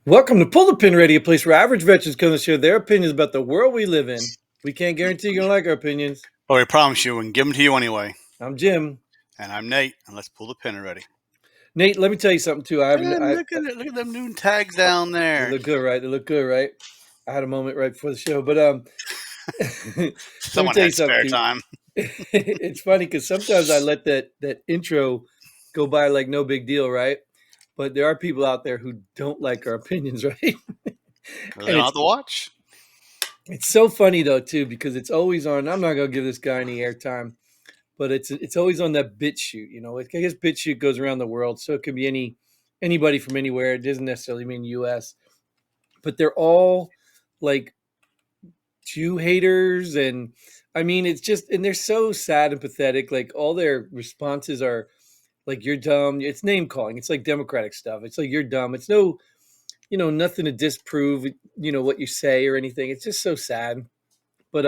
Welcome to Pull the Pin Radio, a place where average veterans come to share their opinions about the world we live in. We can't guarantee you're going to like our opinions. Well, we promise you we can give them to you anyway. I'm Jim. And I'm Nate, and let's pull the pin already. Nate, let me tell you something too. Look at them new tags down there. They look good, right? They look good, right? I had a moment right before the show, but Someone had spare time. It's funny because sometimes I let that intro go by like no big deal, right? But there are people out there who don't like our opinions, right? They don't have to watch. It's so funny though too because it's always on. I'm not gonna give this guy any airtime, but it's always on that BitChute. You know, I guess BitChute goes around the world, so it could be anybody from anywhere. It doesn't necessarily mean U.S., but they're all like Jew haters, and I mean it's just and they're so sad and pathetic. Like all their responses are like you're dumb. It's name calling. It's like Democratic stuff. It's like you're dumb. It's no, nothing to disprove, what you say or anything. It's just so sad. But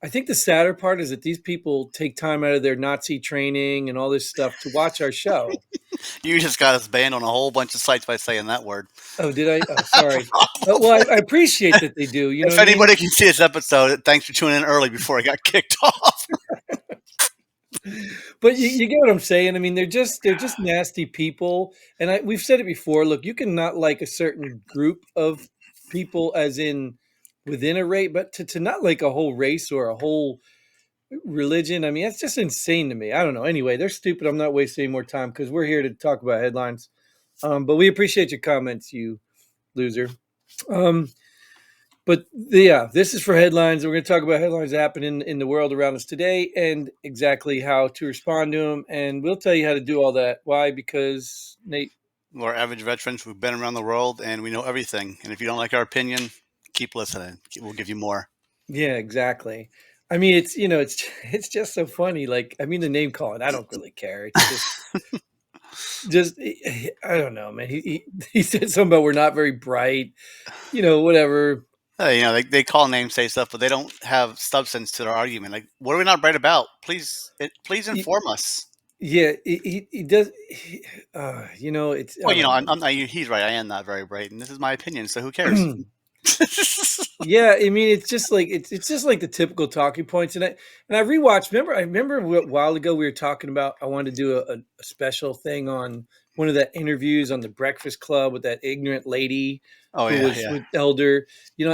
I think the sadder part is that these people take time out of their Nazi training and all this stuff to watch our show. You just got us banned on a whole bunch of sites by saying that word. Oh, did I? Oh, sorry. Well, I appreciate that they do. If anybody can see this episode, thanks for tuning in early before I got kicked off. But you get what I'm saying. I mean, they're just nasty people, and we've said it before. Look, you can not like a certain group of people, as in within a race, but to not like a whole race or a whole religion. I mean, that's just insane to me. I don't know. Anyway, they're stupid. I'm not wasting any more time because we're here to talk about headlines. But we appreciate your comments, you loser. But this is for headlines. We're going to talk about headlines that happen in the world around us today and exactly how to respond to them. And we'll tell you how to do all that. Why? Because, Nate, we're average veterans who've been around the world and we know everything. And if you don't like our opinion, keep listening. We'll give you more. Yeah, exactly. I mean, it's just so funny. Like, I mean, the name calling, I don't really care. It's just I don't know, man. He said something about we're not very bright, whatever. They call names, say stuff, but they don't have substance to their argument. Like, what are we not right about? Please inform us. Yeah, he does. It's well, he's right. I am not very bright, and this is my opinion. So who cares? Yeah, I mean, it's just like it's just like the typical talking points, and I rewatched. I remember a while ago we were talking about I wanted to do a special thing on one of the interviews on the Breakfast Club with that ignorant lady who was with Elder.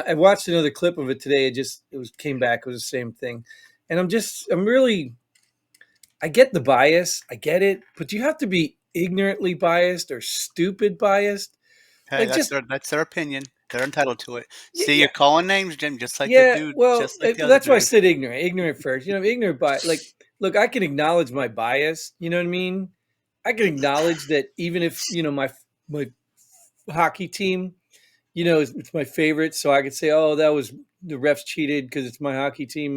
I watched another clip of it today. Came back. It was the same thing, and I'm really. I get the bias. I get it, but do you have to be ignorantly biased or stupid biased? Hey, like that's their opinion. They're entitled to it. See, you're calling names, Jim, just like the dude. Well, just like that's why I said ignorant. Ignorant first. Ignorant bias. Like, look, I can acknowledge my bias. You know what I mean? I can acknowledge that even if my hockey team, it's my favorite, so I could say, oh, that was the refs cheated because it's my hockey team.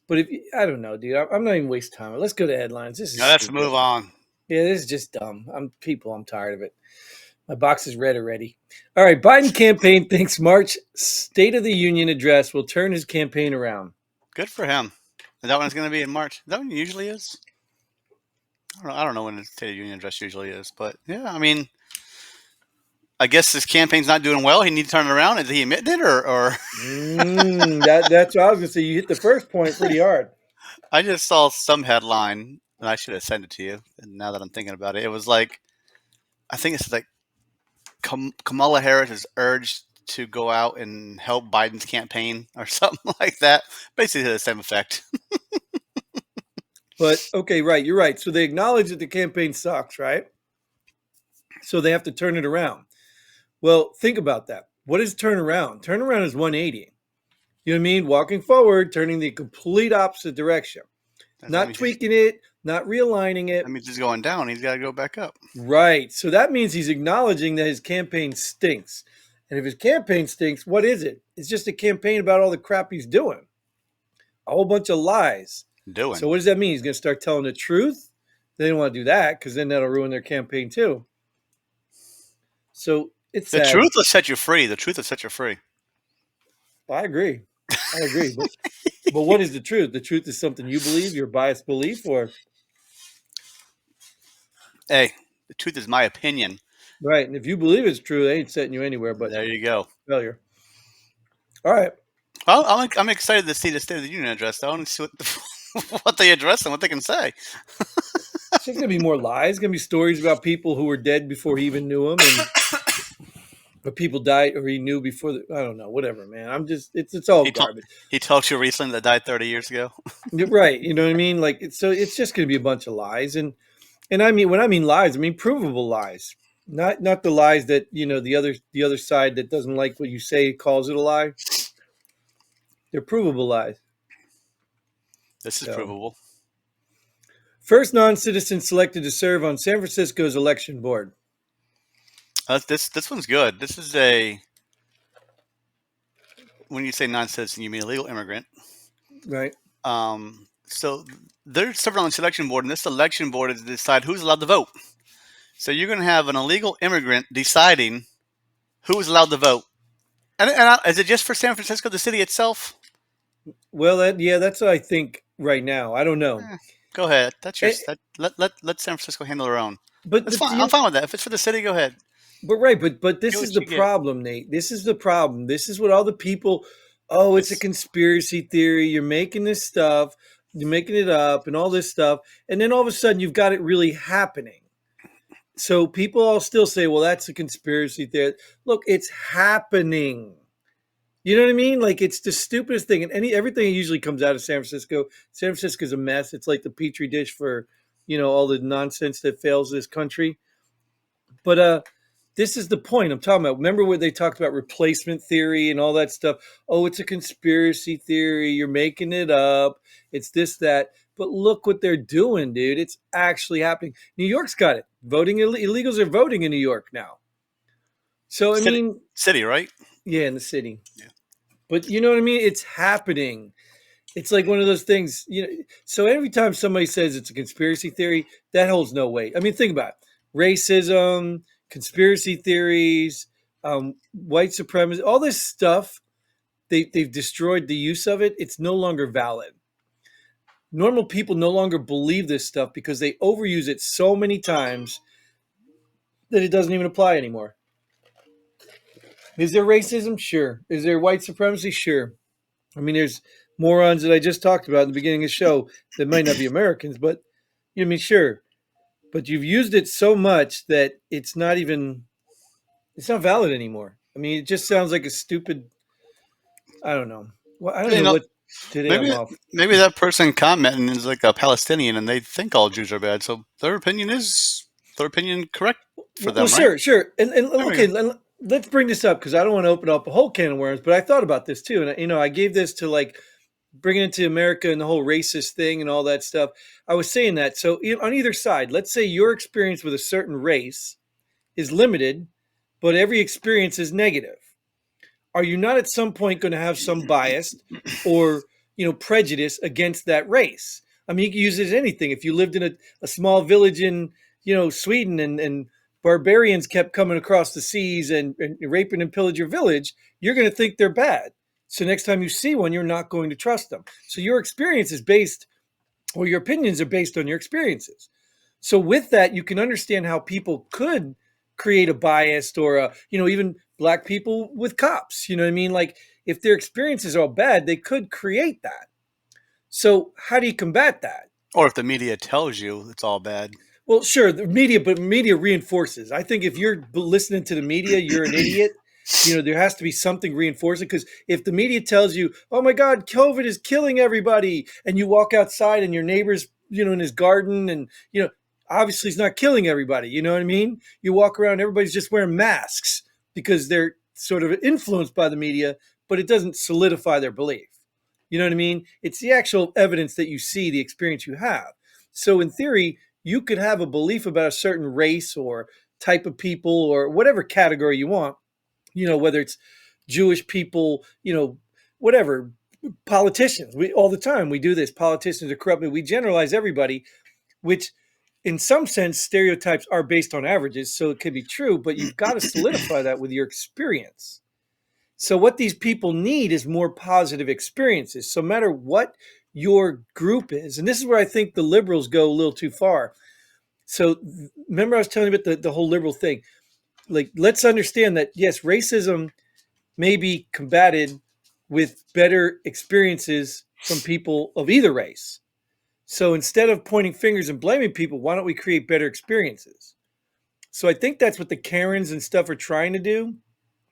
But I don't know, dude. I'm not even wasting time. Let's go to headlines. Let's move on. Yeah, this is just dumb. I'm tired of it. My box is red already. All right, Biden campaign thinks March State of the Union address will turn his campaign around. Good for him. Is that when it's going to be in March? Is that when it usually is? I don't know when the State of the Union address usually is, but yeah, I mean, I guess his campaign's not doing well. He needs to turn it around. Is he admitting it, or? That's what I was going to say. You hit the first point pretty hard. I just saw some headline, and I should have sent it to you. And now that I'm thinking about it, it was like, I think it's like, Kamala Harris is urged to go out and help Biden's campaign or something like that. Basically the same effect. But, okay, right. You're right. So they acknowledge that the campaign sucks, right? So they have to turn it around. Well, think about that. What is turn around? Turn around is 180. You know what I mean? Walking forward, turning the complete opposite direction. Not tweaking it, not realigning it. That means he's going down. He's got to go back up. Right. So that means he's acknowledging that his campaign stinks. And if his campaign stinks, what is it? It's just a campaign about all the crap he's doing. A whole bunch of lies. So what does that mean? He's going to start telling the truth? They don't want to do that because then that'll ruin their campaign too. So it's the truth will set you free. The truth will set you free. I agree. But what is the truth? The truth is something you believe, your biased belief, or? Hey, the truth is my opinion. Right. And if you believe it's true, they ain't setting you anywhere but There you go. failure. All right. Well, I'm excited to see the State of the Union address. I want to see what they address and what they can say. It's just gonna be more lies. It's gonna be stories about people who were dead before he even knew them, and or people died or he knew before. I don't know. Whatever, man. I'm just. It's all He told garbage. he talked to you recently that died 30 years ago. You're right. You know what I mean? Like it's just gonna be a bunch of lies, and I mean when I mean lies, I mean provable lies. Not the lies that the other side that doesn't like what you say calls it a lie. They're provable lies. This is So provable. first non-citizen selected to serve on San Francisco's election board. This one's good. This is a when you say non-citizen, you mean a legal immigrant. Right. So they're serving on the selection board, and this election board is to decide who's allowed to vote. So you're going to have an illegal immigrant deciding who is allowed to vote. Is it just for San Francisco, the city itself? Well, that's what I think right now. I don't know. Go ahead. That's your Eh, let San Francisco handle their own. but That's but fine. I'm you fine with that. If it's for the city, go ahead. but right, but Get this is what the you get. problem, Nate. This is the problem. This is what all the people. Oh, it's a This conspiracy theory. You're making this stuff. You're making it up, and all this stuff, and then all of a sudden you've got it really happening. So people all still say, "Well, that's a conspiracy theory." Look, it's happening. You know what I mean? Like it's the stupidest thing, and everything usually comes out of San Francisco. San Francisco's a mess. It's like the petri dish for all the nonsense that fails this country. But this is the point I'm talking about. Remember when they talked about replacement theory and all that stuff? Oh, it's a conspiracy theory. You're making it up. It's this, that. But look what they're doing, dude. It's actually happening. New York's got it. Voting illegals are voting in New York now. So I city, mean, city, right? yeah, in the city. Yeah. But you know what I mean? It's happening. It's like one of those things, So every time somebody says it's a conspiracy theory, that holds no weight. I mean, think about it. Racism, conspiracy theories, white supremacy, all this stuff. They've destroyed the use of it. It's no longer valid. Normal people no longer believe this stuff because they overuse it so many times that it doesn't even apply anymore. Is there racism? Sure. Is there white supremacy? Sure. I mean, there's morons that I just talked about in the beginning of the show that might not be Americans, but I mean, sure. But you've used it so much that it's not valid anymore. I mean, it just sounds like a stupid. I don't know. Well, I don't You know know, what today I'm maybe off. maybe that person commenting is like a Palestinian, and they think all Jews are bad. So their opinion correct for Well, them, right? sure, and There we okay, go. let's bring this up because I don't want to open up a whole can of worms. But I thought about this too, and I gave this to like bringing it to America and the whole racist thing and all that stuff. I was saying that. So on either side, let's say your experience with a certain race is limited, but every experience is negative. Are you not at some point going to have some bias or prejudice against that race? I mean, you can use it as anything. If you lived in a small village in Sweden and barbarians kept coming across the seas and raping and pillage your village, you're going to think they're bad. So next time you see one, you're not going to trust them. So your experience is based, or your opinions are based on your experiences. So with that, you can understand how people could create a bias or even black people with cops. You know what I mean? Like if their experiences are all bad, they could create that. So how do you combat that? Or if the media tells you it's all bad. Well, sure, but media reinforces. I think if you're listening to the media, you're an idiot. There has to be something reinforcing because if the media tells you, "Oh my God, COVID is killing everybody," and you walk outside and your neighbor's, in his garden, and obviously he's not killing everybody. You know what I mean? You walk around, everybody's just wearing masks because they're sort of influenced by the media, but it doesn't solidify their belief. You know what I mean? It's the actual evidence that you see, the experience you have. So in theory, you could have a belief about a certain race or type of people or whatever category you want, whether it's Jewish people, whatever, politicians. We all the time we do this. Politicians are corrupt. We generalize everybody, which in some sense stereotypes are based on averages, so it could be true, but you've got to solidify that with your experience. So what these people need is more positive experiences. So no matter what your group is, and this is where I think the liberals go a little too far. So remember I was telling you about the whole liberal thing. like let's understand that yes, racism may be combated with better experiences from people of either race. So instead of pointing fingers and blaming people, why don't we create better experiences? So I think that's what the Karens and stuff are trying to do.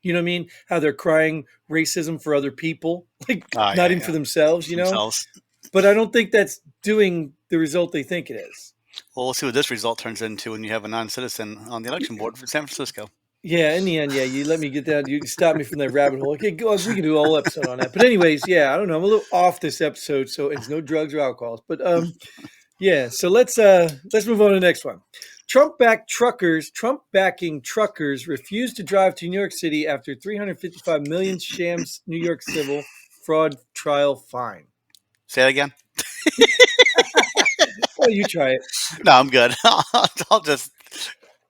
You know what I mean? How they're crying racism for other people, like Oh not yeah, even yeah. for themselves, you know? Themselves. But I don't think that's doing the result they think it is. Well, we'll see what this result turns into when you have a non-citizen on the election board for San Francisco. Yeah, in the end, yeah, you let me get down. You stop me from that rabbit hole. Okay, go, we can do a whole episode on that. But anyways, yeah, I don't know. I'm a little off this episode, so it's no drugs or alcohols. But yeah. So let's move on to the next one. Trump backing truckers refused to drive to New York City after 355 million shams New York civil fraud trial fine. Say that again. Well, you try No, I'm good. I'll just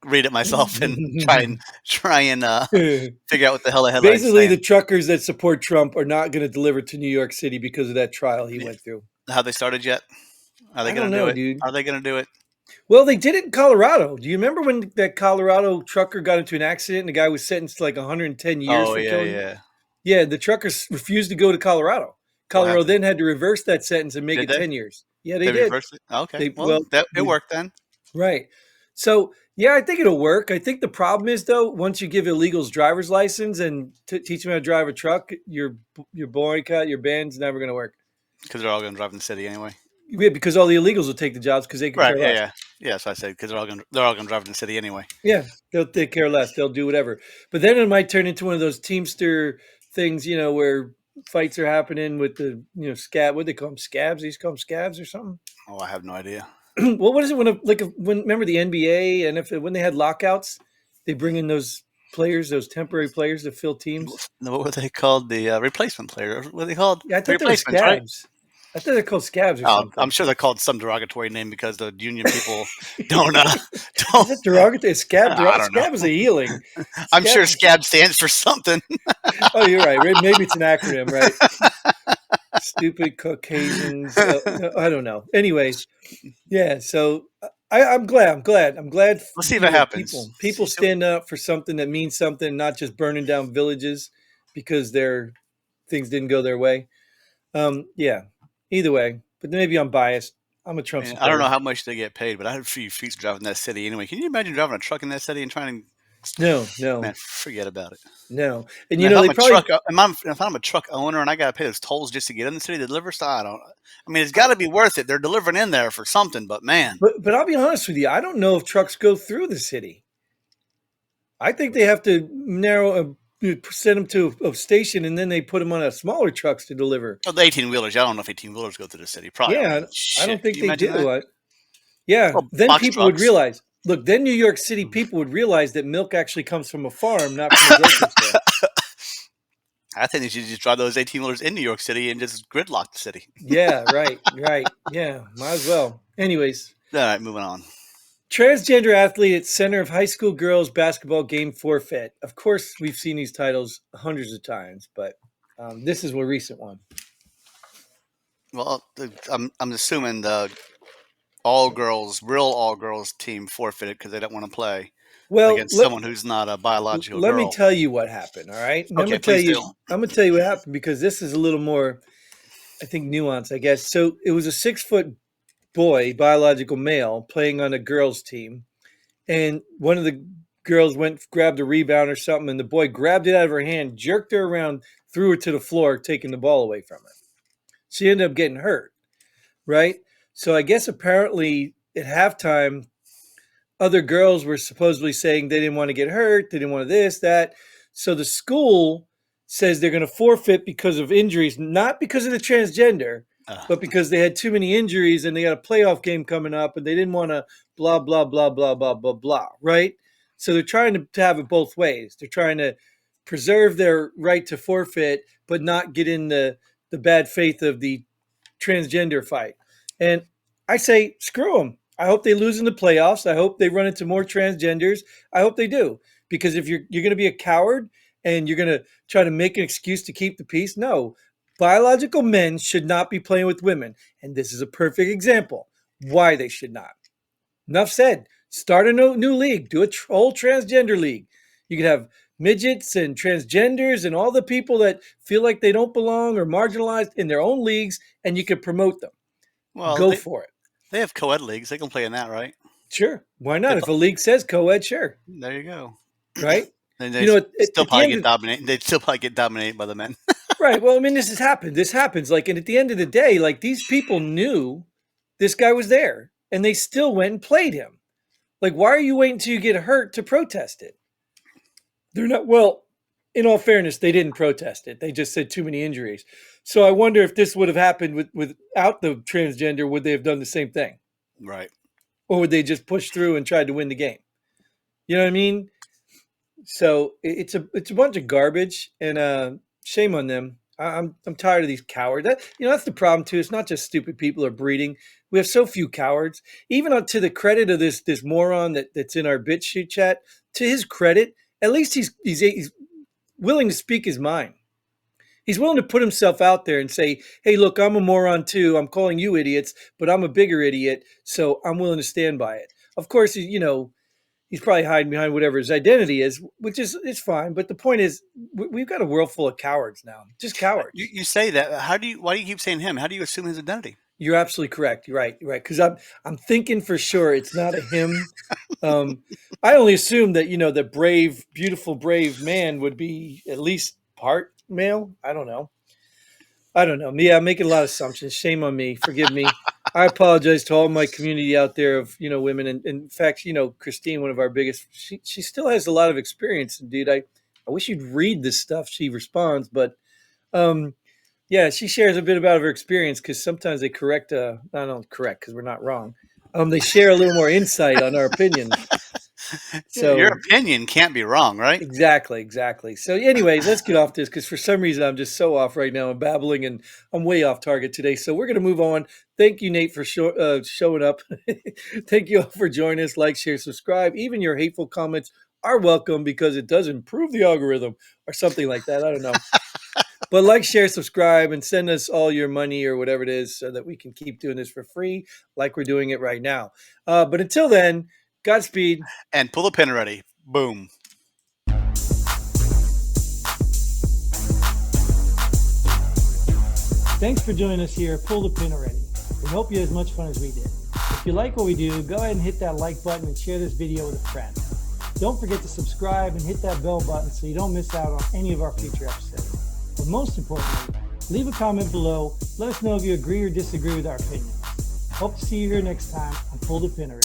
read it myself and try and it. figure out what the hell the headline's Basically, the saying. truckers that support Trump are not going to deliver to New York City because of that trial he Yeah. went through. Have they started yet? Are they I going don't to do know, it? dude. Are they going to do it? Well, they did it in Colorado. Do you remember when that Colorado trucker got into an accident and the guy was sentenced to like 110 years Oh for yeah, killing? yeah. Yeah, the truckers refused to go to Colorado. What Colorado happened? then had to reverse that sentence and make Did it they? 10 years. Yeah, they They did. reversed it. Okay. They Well, well, that it they, worked then. right. So yeah, I think it'll work. I think the problem is though, once you give illegals driver's license and teach them how to drive a truck, your boycott, your ban's never going to work. Because they're all going to drive in the city anyway. Yeah, because all the illegals will take the jobs because they could Right. care Yeah. less. Yeah. Yeah. So I said because they're all going to drive in the city anyway. Yeah, they'll take care less. They'll do whatever. But then it might turn into one of those Teamster things, where fights are happening with the, scab. What do they call them? Scabs? They used to call them scabs or something. Oh, I have no idea. Well, what is it when remember the NBA and if when they had lockouts, they bring in those players, those temporary players to fill teams. What were they called? The replacement player. What were they called? Yeah, I The thought they were replacements, right? scabs. I thought they're called scabs or I'm something. sure they're called some derogatory name because the union people don't Is don't. that derogatory? Scab, I don't know. scab is a healing. I'm sure Scabs. SCAB stands for something. Oh, you're right. Maybe it's an acronym, right? Stupid Caucasians. I don't know. Anyways, yeah. So I'm glad. I'm glad. Let's see if it happens. People stand up for something that means something, not just burning down villages because their things didn't go their way. Yeah. Either way, but maybe I'm biased. I'm a Trump Man, I don't know supporter. how much they get paid, but I had a few feats driving that city anyway. Can you imagine driving a truck in that city and trying to? No, Man, no, forget about it. no. And Man, if I'm they a probably. truck, if I'm a truck owner and I got to pay those tolls just to get in the city to deliver stuff, I don't. I mean, it's got to be worth it. They're delivering in there for something, but man, But I'll be honest with you. I don't know if trucks go through the city. I think they have to send them to a station and then they put them on a smaller trucks to deliver. oh, the 18 wheelers. I don't know if 18 wheelers go through the city. Probably don't. Yeah, I Shit, don't can think you they imagine that? do. Yeah, Well, then box people would trucks. realize. Look, then New York City people would realize that milk actually comes from a farm, not from a grocery store. I think they should just drive those 18 wheelers in New York City and just gridlock the city. Yeah, right. Yeah, might as well. Anyways, All right, moving on. transgender athlete at center of high school girls basketball game forfeit. Of course, we've seen these titles hundreds of times, but this is a recent one. Well, I'm assuming the real all girls team forfeited because they don't want to play Well, against someone who's not a biological let me girl. tell you what happened. All right, Okay, please do. I'm gonna tell you what happened because this is a little more, I think, nuanced. I guess. So it was a 6 foot boy, biological male, playing on a girls' team, and one of the girls grabbed a rebound or something, and the boy grabbed it out of her hand, jerked her around, threw her to the floor, taking the ball away from her. She ended up getting hurt. Right. So I guess apparently at halftime other girls were supposedly saying they didn't want to get hurt, they didn't want this, that. So the school says they're going to forfeit because of injuries, not because of the transgender, Uh, but because they had too many injuries and they got a playoff game coming up and they didn't want to blah, blah, blah, blah, blah, blah, blah. Right. So they're trying to have it both ways. They're trying to preserve their right to forfeit, but not get in the bad faith of the transgender fight. And I say, screw them. I hope they lose in the playoffs. I hope they run into more transgenders. I hope they do. Because if you're going to be a coward and you're going to try to make an excuse to keep the peace, no. Biological men should not be playing with women. And this is a perfect example why they should not. Enough said. Start a new league. Do a whole transgender league. You could have midgets and transgenders and all the people that feel like they don't belong or marginalized in their own leagues, and you could promote them. Well, Go for it. they have co-ed leagues. They can play in that, right? Sure. Why They not? If pl- a league says co-ed, sure. there you go. Right? And You they know, still at the probably end get of dominated. They'd still probably get dominated by the men. right. Well, I mean, this has happened. This happens. Like, and at the end of the day, like these people knew this guy was there, and they still went and played him. Like, why are you waiting until you get hurt to protest it? They're not. Well, in all fairness, they didn't protest it. They just said too many injuries. So I wonder if this would have happened without the transgender, would they have done the same thing, Right. or would they just push through and tried to win the game? You know what I mean? So it's a bunch of garbage, and shame on them. I'm tired of these cowards. That's the problem too. It's not just stupid people are breeding. We have so few cowards. Even to the credit of this moron that's in our BitChute chat. To his credit, at least he's willing to speak his mind. He's willing to put himself out there and say, "Hey, look, I'm a moron too. I'm calling you idiots, but I'm a bigger idiot, so I'm willing to stand by it." Of course, he's probably hiding behind whatever his identity is, which is it's fine. But the point is, we've got a world full of cowards now, just You, cowards. you say that. How do you? Why do you keep saying him? How do you assume his identity? You're absolutely correct. You're right. You're right. Because I'm thinking for sure it's not a him. Um, I only assume that the brave, beautiful, brave man would be at least part male. I don't know. I don't know. Yeah, I'm making a lot of assumptions. Shame on me. Forgive me. I apologize to all my community out there of women. And in fact, Christine, one of our biggest, she still has a lot of experience. And dude, I wish you'd read this stuff. She responds, but um, yeah, she shares a bit about her experience because sometimes they correct. I don't correct because we're not wrong. They share a little more insight on our opinions. Your So opinion can't be wrong, right? exactly, exactly. So, anyways, let's get off this because for some reason I'm just so off right now. I'm babbling and I'm way off target today. So we're gonna move on. Thank you, Nate, for showing up. Thank you all for joining us. Like, share, subscribe. Even your hateful comments are welcome because it does improve the algorithm or something like that. I don't know. But like, share, subscribe, and send us all your money or whatever it is so that we can keep doing this for free, like we're doing it right now. But until then, Godspeed. And pull the pin ready. Boom. Thanks for joining us here. Pull the pin already. We hope you had as much fun as we did. If you like what we do, go ahead and hit that like button and share this video with a friend. Don't forget to subscribe and hit that bell button so you don't miss out on any of our future episodes. But most importantly, leave a comment below. Let us know if you agree or disagree with our opinions. Hope to see you here next time on Pull the Pin already.